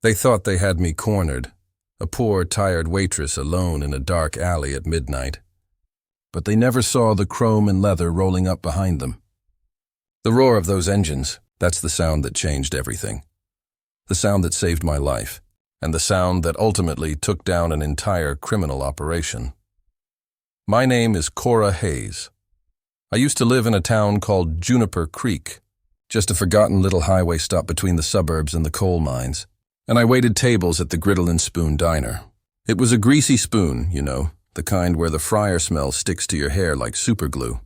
They thought they had me cornered, a poor, tired waitress alone in a dark alley at midnight. But they never saw the chrome and leather rolling up behind them. The roar of those engines, that's the sound that changed everything. The sound that saved my life, and the sound that ultimately took down an entire criminal operation. My name is Cora Hayes. I used to live in a town called Juniper Creek, just a forgotten little highway stop between the suburbs and the coal mines, and I waited tables at the Griddle and Spoon Diner. It was a greasy spoon, you know, the kind where the fryer smell sticks to your hair like superglue.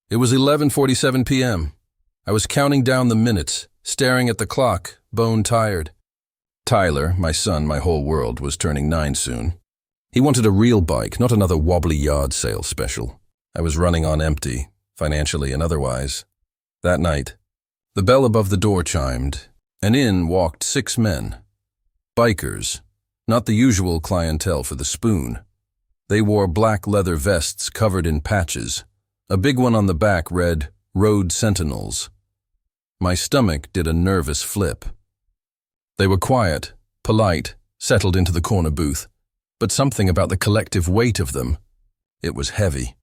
It was 11:47 p.m. I was counting down the minutes, staring at the clock, bone-tired. Tyler, my son, my whole world, was turning 9 soon. He wanted a real bike, not another wobbly yard sale special. I was running on empty, financially and otherwise. That night, the bell above the door chimed, and in walked 6 men. Bikers, not the usual clientele for the Spoon. They wore black leather vests covered in patches. A big one on the back read, "Road Sentinels." My stomach did a nervous flip. They were quiet, polite, settled into the corner booth, but something about the collective weight of them, it was heavy.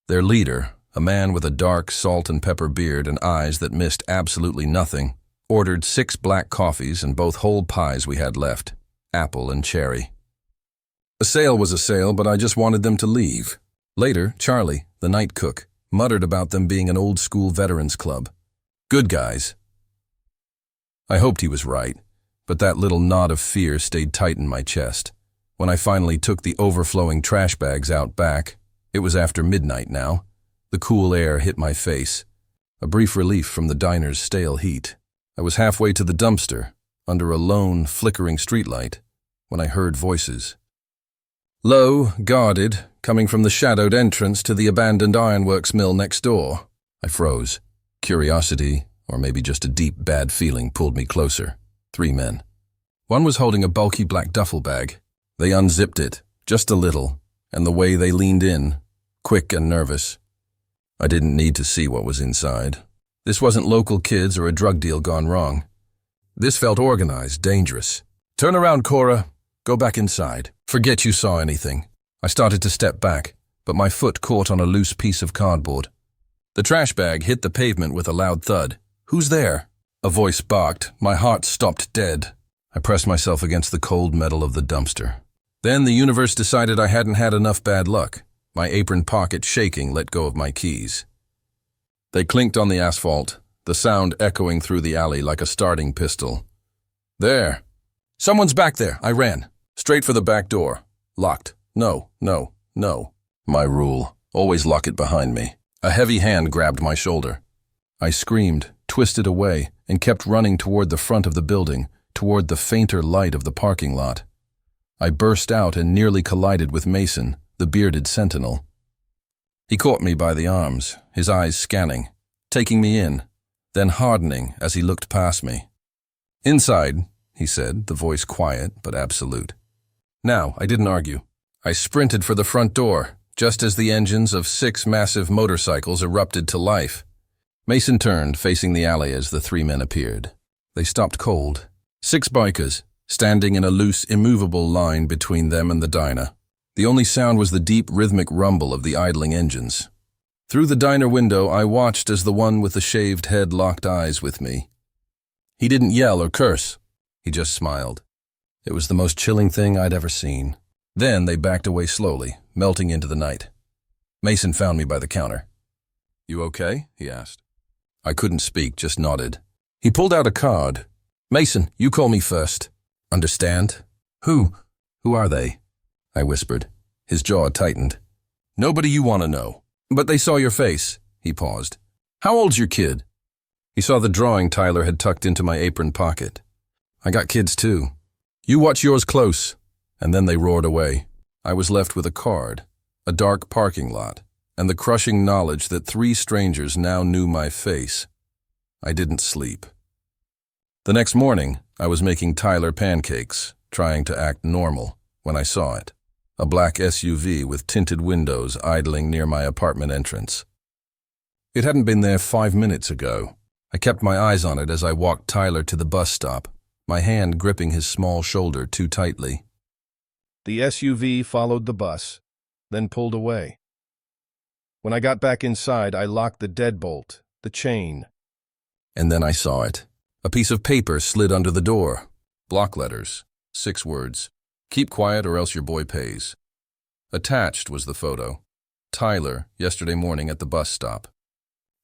Their leader, a man with a dark salt and pepper beard and eyes that missed absolutely nothing, ordered 6 black coffees and both whole pies we had left, apple and cherry. A sale was a sale, but I just wanted them to leave. Later, Charlie, the night cook, muttered about them being an old-school veterans club. Good guys. I hoped he was right, but that little knot of fear stayed tight in my chest. When I finally took the overflowing trash bags out back, it was after midnight now. The cool air hit my face, a brief relief from the diner's stale heat. I was halfway to the dumpster, under a lone, flickering streetlight, when I heard voices. Low, guarded, coming from the shadowed entrance to the abandoned ironworks mill next door. I froze. Curiosity, or maybe just a deep, bad feeling, pulled me closer. 3 men. One was holding a bulky black duffel bag. They unzipped it, just a little, and the way they leaned in, quick and nervous. I didn't need to see what was inside. This wasn't local kids or a drug deal gone wrong. This felt organized, dangerous. Turn around, Cora. Go back inside. Forget you saw anything. I started to step back, but my foot caught on a loose piece of cardboard. The trash bag hit the pavement with a loud thud. Who's there? A voice barked. My heart stopped dead. I pressed myself against the cold metal of the dumpster. Then the universe decided I hadn't had enough bad luck. My apron pocket shaking let go of my keys. They clinked on the asphalt, the sound echoing through the alley like a starting pistol. There. Someone's back there. I ran. Straight for the back door. Locked. No. My rule. Always lock it behind me. A heavy hand grabbed my shoulder. I screamed, twisted away, and kept running toward the front of the building, toward the fainter light of the parking lot. I burst out and nearly collided with Mason, the bearded sentinel. He caught me by the arms, his eyes scanning, taking me in, then hardening as he looked past me. Inside, he said, the voice quiet but absolute. Now, I didn't argue. I sprinted for the front door, just as the engines of 6 massive motorcycles erupted to life. Mason turned, facing the alley as the 3 men appeared. They stopped cold. 6 bikers, standing in a loose, immovable line between them and the diner. The only sound was the deep, rhythmic rumble of the idling engines. Through the diner window, I watched as the one with the shaved head locked eyes with me. He didn't yell or curse. He just smiled. It was the most chilling thing I'd ever seen. Then they backed away slowly, melting into the night. Mason found me by the counter. "You okay?" he asked. I couldn't speak, just nodded. He pulled out a card. "Mason, you call me first. Understand?" Who are they?" I whispered. His jaw tightened. "Nobody you want to know. But they saw your face." He paused. "How old's your kid?" He saw the drawing Tyler had tucked into my apron pocket. "I got kids too." "You watch yours close." And then they roared away. I was left with a card, a dark parking lot, and the crushing knowledge that 3 strangers now knew my face. I didn't sleep. The next morning, I was making Tyler pancakes, trying to act normal, when I saw it. A black SUV with tinted windows idling near my apartment entrance. It hadn't been there 5 minutes ago. I kept my eyes on it as I walked Tyler to the bus stop, my hand gripping his small shoulder too tightly. The SUV followed the bus, then pulled away. When I got back inside, I locked the deadbolt, the chain. And then I saw it. A piece of paper slid under the door. Block letters. 6 words. Keep quiet or else your boy pays. Attached was the photo. Tyler, yesterday morning at the bus stop.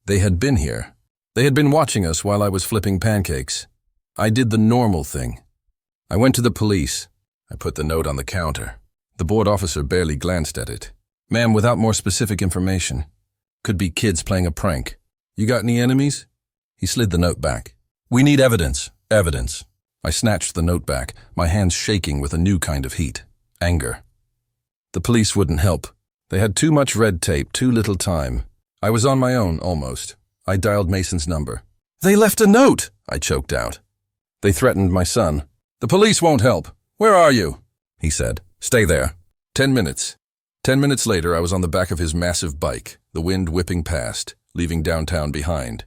They had been here. They had been watching us while I was flipping pancakes. I did the normal thing. I went to the police. I put the note on the counter. The board officer barely glanced at it. Ma'am, without more specific information. Could be kids playing a prank. You got any enemies? He slid the note back. We need evidence. Evidence. I snatched the note back, my hands shaking with a new kind of heat. Anger. The police wouldn't help. They had too much red tape, too little time. I was on my own, almost. I dialed Mason's number. They left a note, I choked out. They threatened my son. The police won't help. Where are you? He said. Stay there. 10 minutes. 10 minutes later, I was on the back of his massive bike, the wind whipping past, leaving downtown behind.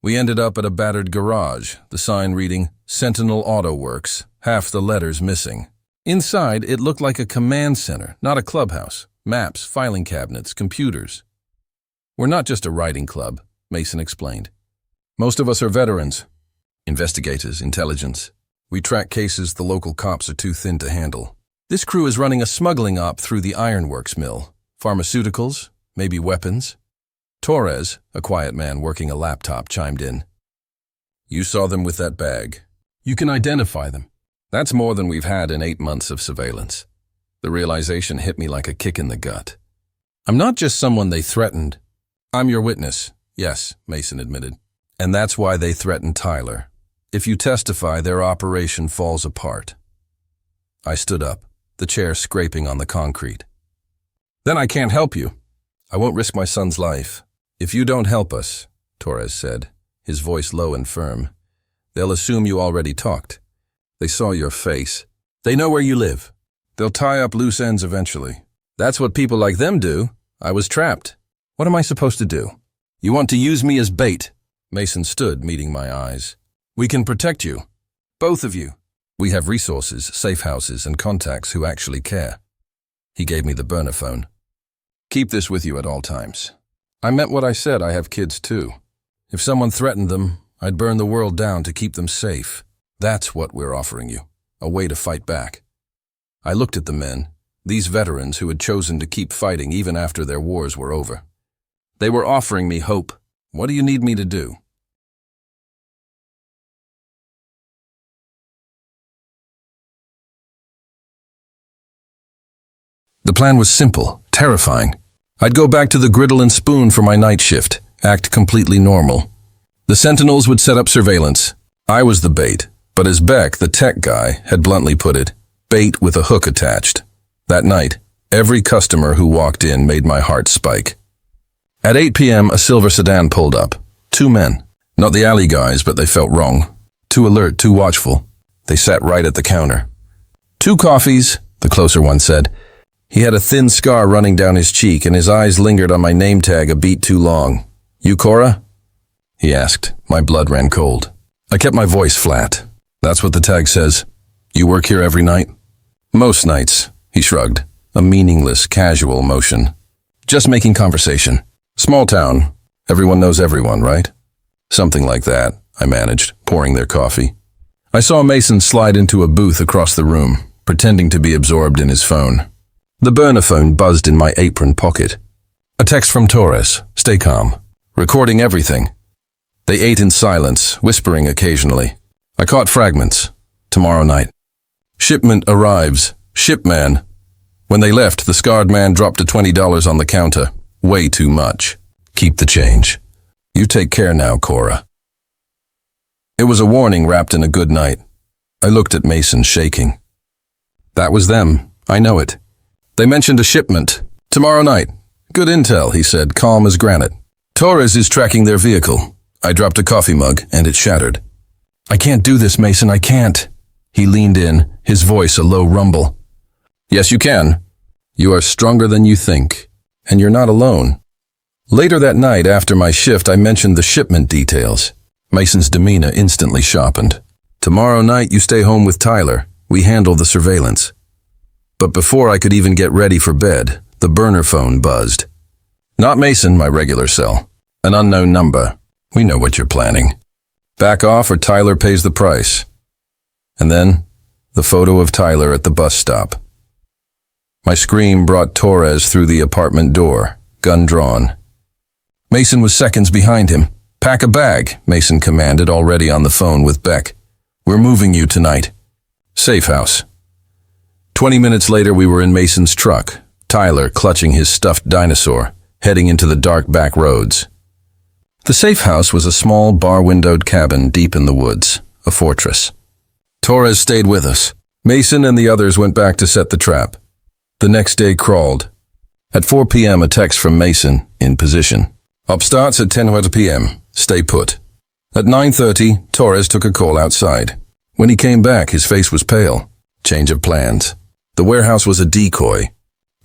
We ended up at a battered garage, the sign reading, Sentinel Auto Works, half the letters missing. Inside, it looked like a command center, not a clubhouse. Maps, filing cabinets, computers. We're not just a writing club, Mason explained. Most of us are veterans. Investigators, intelligence. We track cases the local cops are too thin to handle. This crew is running a smuggling op through the ironworks mill. Pharmaceuticals, maybe weapons. Torres, a quiet man working a laptop, chimed in. You saw them with that bag. You can identify them. That's more than we've had in 8 months of surveillance. The realization hit me like a kick in the gut. I'm not just someone they threatened. I'm your witness. Yes, Mason admitted. And that's why they threatened Tyler. If you testify, their operation falls apart. I stood up, the chair scraping on the concrete. Then I can't help you. I won't risk my son's life. If you don't help us, Torres said, his voice low and firm, they'll assume you already talked. They saw your face. They know where you live. They'll tie up loose ends eventually. That's what people like them do. I was trapped. What am I supposed to do? You want to use me as bait? Mason stood, meeting my eyes. We can protect you. Both of you. We have resources, safe houses, and contacts who actually care. He gave me the burner phone. Keep this with you at all times. I meant what I said. I have kids too. If someone threatened them, I'd burn the world down to keep them safe. That's what we're offering you. A way to fight back. I looked at the men, these veterans who had chosen to keep fighting even after their wars were over. They were offering me hope. What do you need me to do? The plan was simple, terrifying. I'd go back to the griddle and spoon for my night shift, act completely normal. The Sentinels would set up surveillance. I was the bait, but as Beck, the tech guy, had bluntly put it, bait with a hook attached. That night, every customer who walked in made my heart spike. At 8 p.m., a silver sedan pulled up. 2 men. Not the alley guys, but they felt wrong. Too alert, too watchful. They sat right at the counter. 2 coffees, the closer one said. He had a thin scar running down his cheek, and his eyes lingered on my name tag a beat too long. You Cora? He asked. My blood ran cold. I kept my voice flat. That's what the tag says. You work here every night? Most nights, he shrugged. A meaningless, casual motion. Just making conversation. Small town. Everyone knows everyone, right? Something like that, I managed, pouring their coffee. I saw Mason slide into a booth across the room, pretending to be absorbed in his phone. The burner phone buzzed in my apron pocket. A text from Torres. Stay calm. Recording everything. They ate in silence, whispering occasionally. I caught fragments. Tomorrow night. Shipment arrives. Shipman. When they left, the scarred man dropped to $20 on the counter. Way too much. Keep the change. You take care now, Cora. It was a warning wrapped in a good night. I looked at Mason, shaking. That was them. I know it. They mentioned a shipment. Tomorrow night. Good intel, he said, calm as granite. Torres is tracking their vehicle. I dropped a coffee mug, and it shattered. I can't do this, Mason, I can't. He leaned in, his voice a low rumble. Yes, you can. You are stronger than you think, and you're not alone. Later that night, after my shift, I mentioned the shipment details. Mason's demeanor instantly sharpened. Tomorrow night you stay home with Tyler. We handle the surveillance. But before I could even get ready for bed, the burner phone buzzed. Not Mason, my regular cell. An unknown number. We know what you're planning. Back off or Tyler pays the price. And then, the photo of Tyler at the bus stop. My scream brought Torres through the apartment door, gun drawn. Mason was seconds behind him. Pack a bag, Mason commanded, already on the phone with Beck. We're moving you tonight. Safe house. 20 minutes later, we were in Mason's truck, Tyler clutching his stuffed dinosaur, heading into the dark back roads. The safe house was a small bar-windowed cabin deep in the woods, a fortress. Torres stayed with us. Mason and the others went back to set the trap. The next day crawled. At 4 p.m., a text from Mason, in position. Up starts at 10 p.m. Stay put. At 9:30, Torres took a call outside. When he came back, his face was pale. Change of plans. The warehouse was a decoy.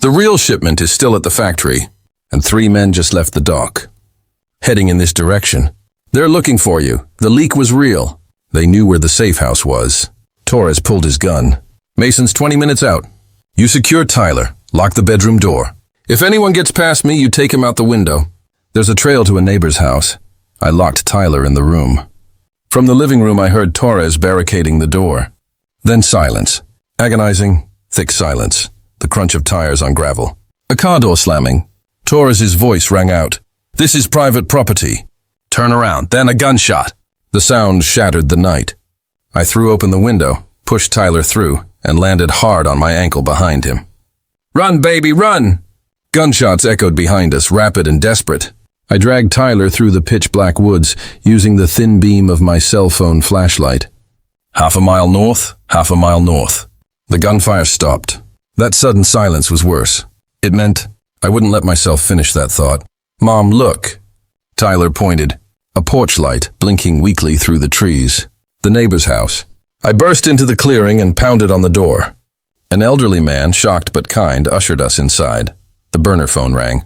The real shipment is still at the factory, and 3 men just left the dock. Heading in this direction. They're looking for you. The leak was real. They knew where the safe house was. Torres pulled his gun. Mason's 20 minutes out. You secure Tyler. Lock the bedroom door. If anyone gets past me, you take him out the window. There's a trail to a neighbor's house. I locked Tyler in the room. From the living room, I heard Torres barricading the door. Then silence. Agonizing, thick silence. The crunch of tires on gravel. A car door slamming. Torres's voice rang out. This is private property. Turn around, then a gunshot. The sound shattered the night. I threw open the window, pushed Tyler through, and landed hard on my ankle behind him. Run, baby, run! Gunshots echoed behind us, rapid and desperate. I dragged Tyler through the pitch-black woods, using the thin beam of my cell phone flashlight. Half a mile north, half a mile north. The gunfire stopped. That sudden silence was worse. It meant I wouldn't let myself finish that thought. Mom, look. Tyler pointed. A porch light blinking weakly through the trees. The neighbor's house. I burst into the clearing and pounded on the door. An elderly man, shocked but kind, ushered us inside. The burner phone rang.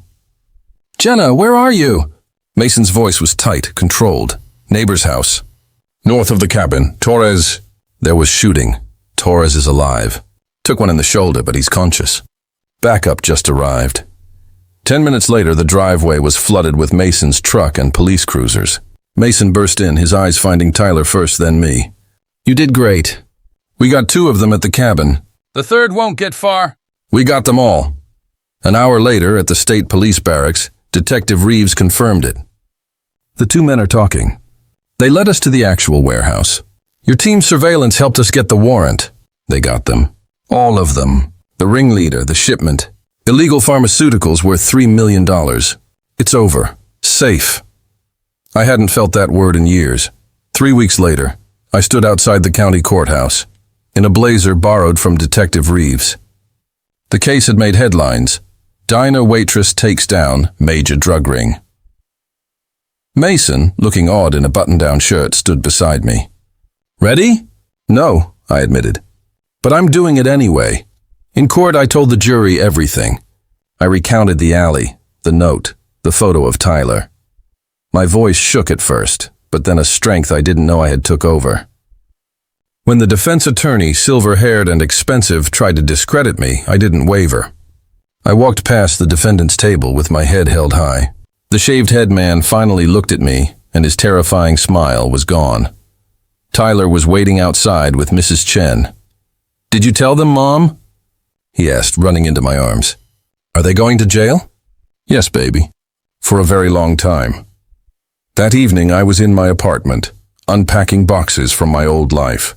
Jenna, where are you? Mason's voice was tight, controlled. Neighbor's house. North of the cabin. Torres. There was shooting. Torres is alive. Took one in the shoulder, but he's conscious. Backup just arrived. 10 minutes later, the driveway was flooded with Mason's truck and police cruisers. Mason burst in, his eyes finding Tyler first, then me. You did great. We got 2 of them at the cabin. The third won't get far. We got them all. An hour later, at the state police barracks, Detective Reeves confirmed it. The 2 men are talking. They led us to the actual warehouse. Your team's surveillance helped us get the warrant. They got them. All of them. The ringleader, the shipment. Illegal pharmaceuticals worth $3 million. It's over. Safe. I hadn't felt that word in years. 3 weeks later, I stood outside the county courthouse, in a blazer borrowed from Detective Reeves. The case had made headlines. Diner waitress takes down major drug ring. Mason, looking odd in a button-down shirt, stood beside me. Ready? No, I admitted. But I'm doing it anyway. In court, I told the jury everything. I recounted the alley, the note, the photo of Tyler. My voice shook at first, but then a strength I didn't know I had took over. When the defense attorney, silver-haired and expensive, tried to discredit me, I didn't waver. I walked past the defendant's table with my head held high. The shaved-head man finally looked at me, and his terrifying smile was gone. Tyler was waiting outside with Mrs. Chen. Did you tell them, Mom? He asked, running into my arms. Are they going to jail? Yes, baby. For a very long time. That evening, I was in my apartment, unpacking boxes from my old life.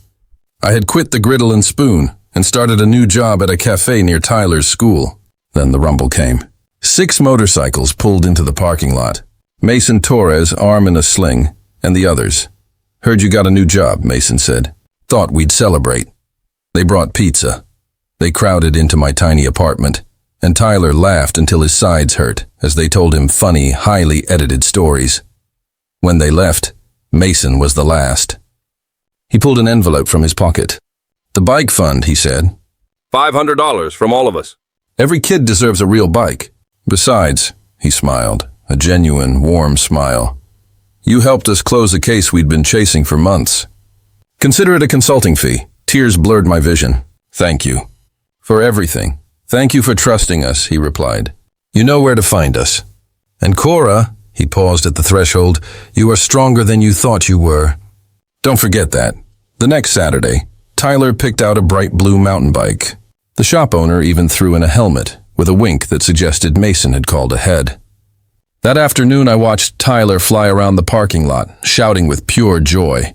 I had quit the griddle and spoon and started a new job at a cafe near Tyler's school. Then the rumble came. 6 motorcycles pulled into the parking lot. Mason Torres, arm in a sling, and the others. Heard you got a new job, Mason said. Thought we'd celebrate. They brought pizza. They crowded into my tiny apartment, and Tyler laughed until his sides hurt as they told him funny, highly edited stories. When they left, Mason was the last. He pulled an envelope from his pocket. The bike fund, he said. $500 from all of us. Every kid deserves a real bike. Besides, he smiled, a genuine, warm smile. You helped us close a case we'd been chasing for months. Consider it a consulting fee. Tears blurred my vision. Thank you. For everything. Thank you for trusting us, he replied. You know where to find us. And Cora, he paused at the threshold, you are stronger than you thought you were. Don't forget that. The next Saturday, Tyler picked out a bright blue mountain bike. The shop owner even threw in a helmet, with a wink that suggested Mason had called ahead. That afternoon I watched Tyler fly around the parking lot, shouting with pure joy.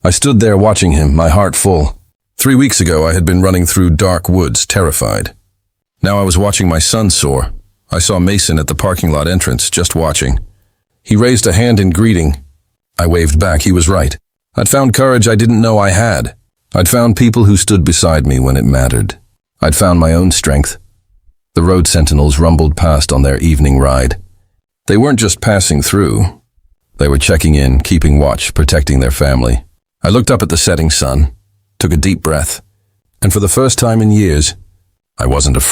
I stood there watching him, my heart full. 3 weeks ago I had been running through dark woods, terrified. Now I was watching my son soar. I saw Mason at the parking lot entrance, just watching. He raised a hand in greeting. I waved back, he was right. I'd found courage I didn't know I had. I'd found people who stood beside me when it mattered. I'd found my own strength. The road sentinels rumbled past on their evening ride. They weren't just passing through. They were checking in, keeping watch, protecting their family. I looked up at the setting sun, took a deep breath, and for the first time in years, I wasn't afraid.